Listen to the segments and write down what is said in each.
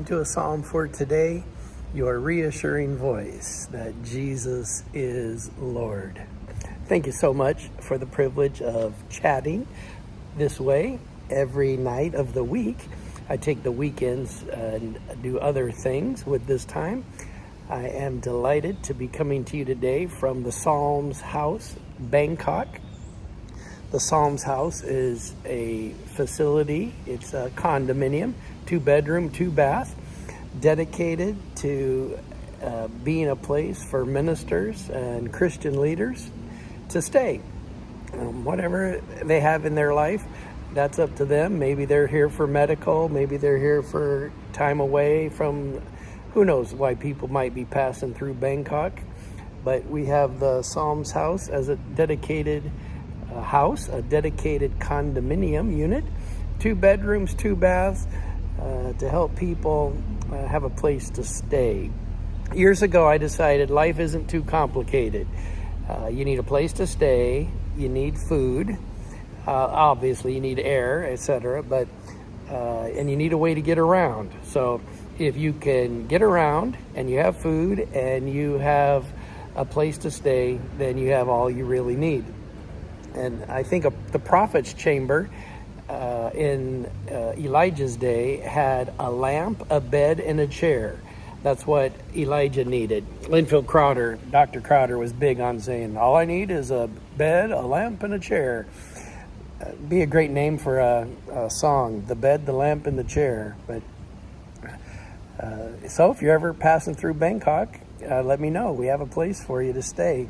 to a psalm for today, your reassuring voice that Jesus is Lord. Thank you so much for the privilege of chatting this way every night of the week. I take the weekends and do other things with this time. I am delighted to be coming to you today from the Psalms House, Bangkok. The Psalms House is a facility. It's a condominium, 2-bedroom, 2-bath, dedicated to being a place for ministers and Christian leaders to stay. Whatever they have in their life, that's up to them. Maybe they're here for medical, maybe they're here for time away from, who knows why people might be passing through Bangkok. But we have the Psalms House as a dedicated house, a dedicated condominium unit, 2 bedrooms, 2 baths, to help people have a place to stay. Years ago, I decided life isn't too complicated. You need a place to stay, you need food, obviously you need air, etc., but and you need a way to get around. So if you can get around and you have food and you have a place to stay, then you have all you really need. And I think the prophet's chamber in Elijah's day had a lamp, a bed, and a chair. That's what Elijah needed. Linfield Crowder, Dr. Crowder, was big on saying, all I need is a bed, a lamp, and a chair. Be a great name for a song, The Bed, the Lamp, and the Chair. But so if you're ever passing through Bangkok, let me know. We have a place for you to stay.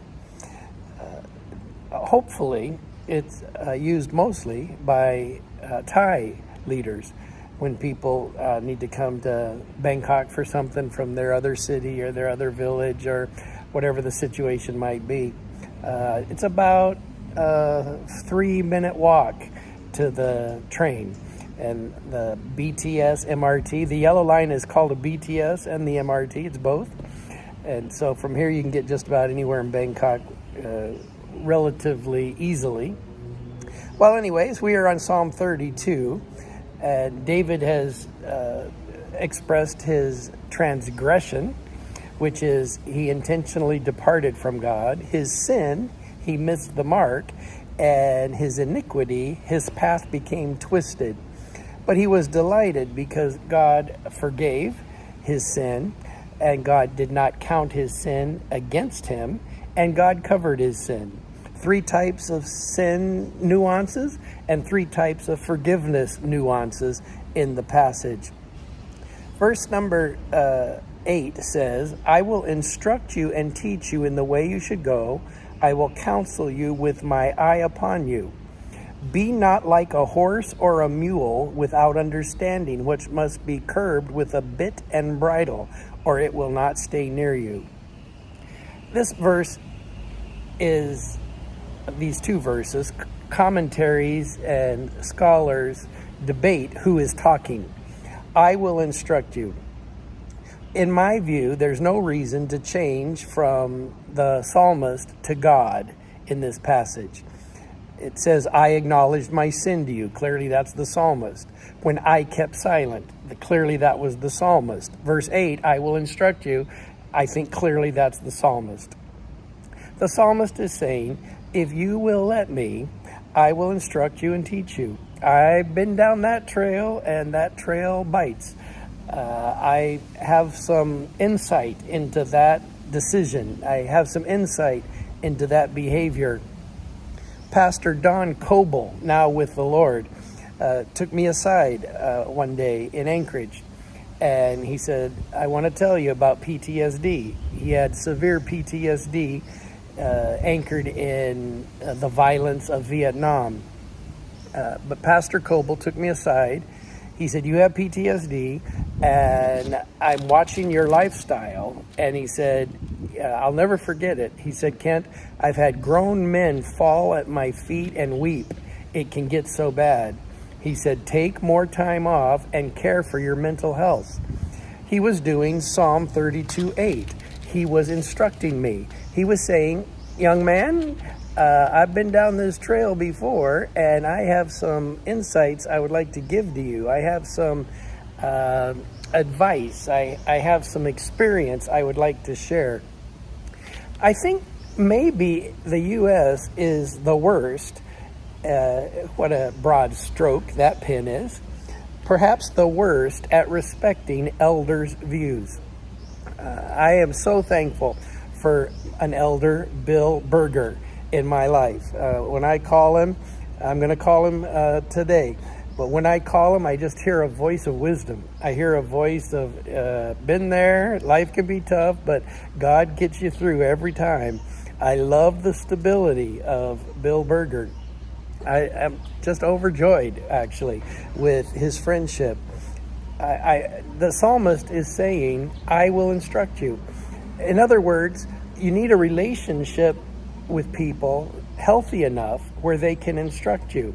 Hopefully, it's used mostly by Thai leaders when people need to come to Bangkok for something from their other city or their other village or whatever the situation might be. It's about a 3-minute walk to the train and the BTS, MRT. The yellow line is called a BTS and the MRT. It's both. And so from here you can get just about anywhere in Bangkok relatively easily. Well, anyways, we are on Psalm 32, and David has expressed his transgression, which is he intentionally departed from God. His sin, he missed the mark, and his iniquity, his path became twisted. But he was delighted because God forgave his sin, and God did not count his sin against him, and God covered his sin. 3 types of sin nuances and 3 types of forgiveness nuances in the passage. Verse number 8 says, I will instruct you and teach you in the way you should go. I will counsel you with my eye upon you. Be not like a horse or a mule without understanding, which must be curbed with a bit and bridle, or it will not stay near you. This verse is, these 2 verses, commentaries and scholars debate who is talking. I will instruct you. In my view, there's no reason to change from the psalmist to God in this passage. It says, I acknowledged my sin to you. Clearly, that's the psalmist. When I kept silent, clearly that was the psalmist. Verse 8, I will instruct you. I think clearly that's the psalmist. The psalmist is saying, if you will let me, I will instruct you and teach you. I've been down that trail, and that trail bites. I have some insight into that decision. I have some insight into that behavior. Pastor Don Coble, now with the Lord, took me aside one day in Anchorage, and he said, I want to tell you about PTSD. He had severe PTSD anchored in the violence of Vietnam. But Pastor Coble took me aside. He said, you have PTSD, and I'm watching your lifestyle. And he said, I'll never forget it. He said, Kent, I've had grown men fall at my feet and weep. It can get so bad. He said, take more time off and care for your mental health. He was doing Psalm 32:8. He was instructing me. He was saying, young man, I've been down this trail before, and I have some insights I would like to give to you. I have some advice. I have some experience I would like to share. I think maybe the U.S. is the worst. What a broad stroke that pen is. Perhaps the worst at respecting elders' views. I am so thankful for an elder, Bill Berger, in my life. When I call him, I'm going to call him today. But when I call him, I just hear a voice of wisdom. I hear a voice of, been there, life can be tough, but God gets you through every time. I love the stability of Bill Berger. I am just overjoyed, actually, with his friendship. The psalmist is saying, I will instruct you. In other words, you need a relationship with people healthy enough where they can instruct you.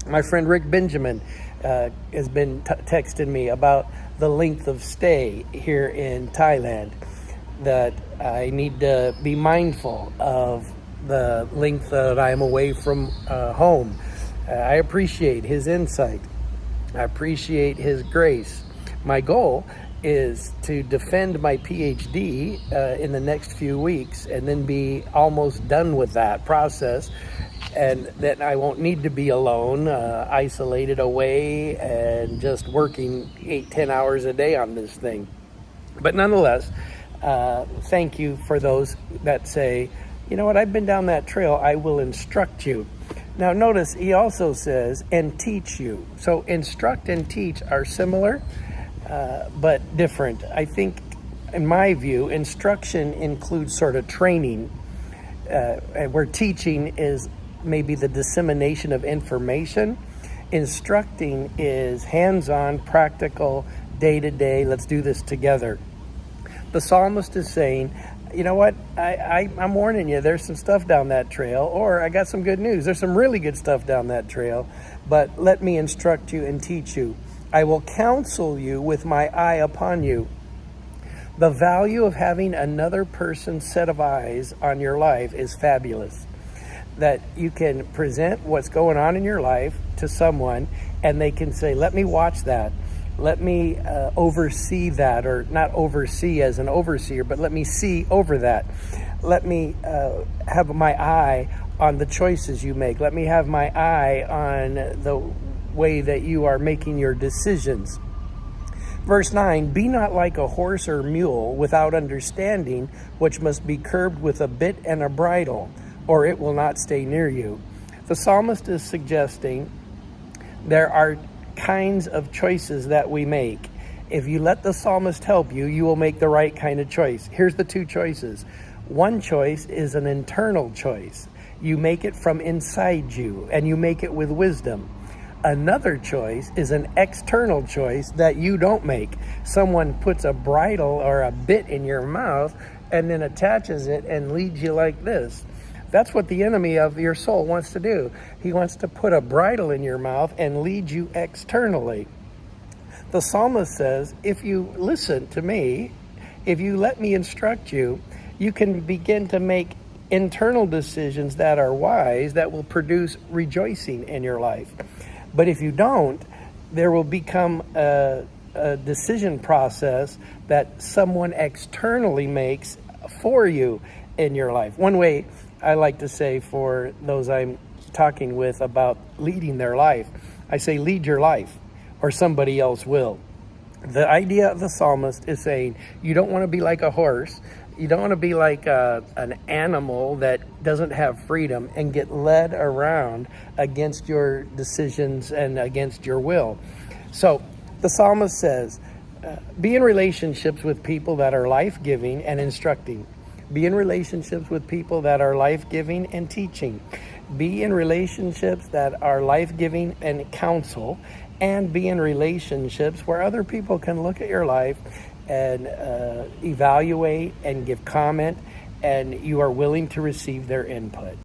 My friend Rick Benjamin has been texting me about the length of stay here in Thailand, that I need to be mindful of the length that I'm away from home. I appreciate his insight. I appreciate his grace. My goal is to defend my PhD in the next few weeks and then be almost done with that process, and that I won't need to be alone, isolated away, and just working 8-10 hours a day on this thing. But nonetheless, thank you for those that say, you know what, I've been down that trail, I will instruct you. Now notice he also says, and teach you. So instruct and teach are similar, but different. I think, in my view, instruction includes sort of training, where teaching is maybe the dissemination of information. Instructing is hands-on, practical, day-to-day, let's do this together. The psalmist is saying, you know what, I'm warning you, there's some stuff down that trail, or I got some good news, there's some really good stuff down that trail, but let me instruct you and teach you. I will counsel you with my eye upon you. The value of having another person's set of eyes on your life is fabulous. That you can present what's going on in your life to someone and they can say, let me watch that. Let me oversee that, or not oversee as an overseer, but let me see over that. Let me have my eye on the choices you make. Let me have my eye on the way that you are making your decisions. Verse 9, be not like a horse or mule without understanding, which must be curbed with a bit and a bridle, or it will not stay near you. The psalmist is suggesting there are kinds of choices that we make. If you let the psalmist help you, you will make the right kind of choice. Here's the two choices. One choice is an internal choice. You make it from inside you, and you make it with wisdom. Another choice is an external choice that you don't make. Someone puts a bridle or a bit in your mouth and then attaches it and leads you like this. That's what the enemy of your soul wants to do. He wants to put a bridle in your mouth and lead you externally. The psalmist says, if you listen to me, if you let me instruct you, you can begin to make internal decisions that are wise, that will produce rejoicing in your life. But if you don't, there will become a decision process that someone externally makes for you in your life. One way I like to say for those I'm talking with about leading their life, I say, lead your life, or somebody else will. The idea of the psalmist is saying, you don't want to be like a horse. You don't want to be like an animal that doesn't have freedom and get led around against your decisions and against your will. So the psalmist says, be in relationships with people that are life-giving and instructing. Be in relationships with people that are life-giving and teaching. Be in relationships that are life-giving and counsel. And be in relationships where other people can look at your life and evaluate and give comment, and you are willing to receive their input.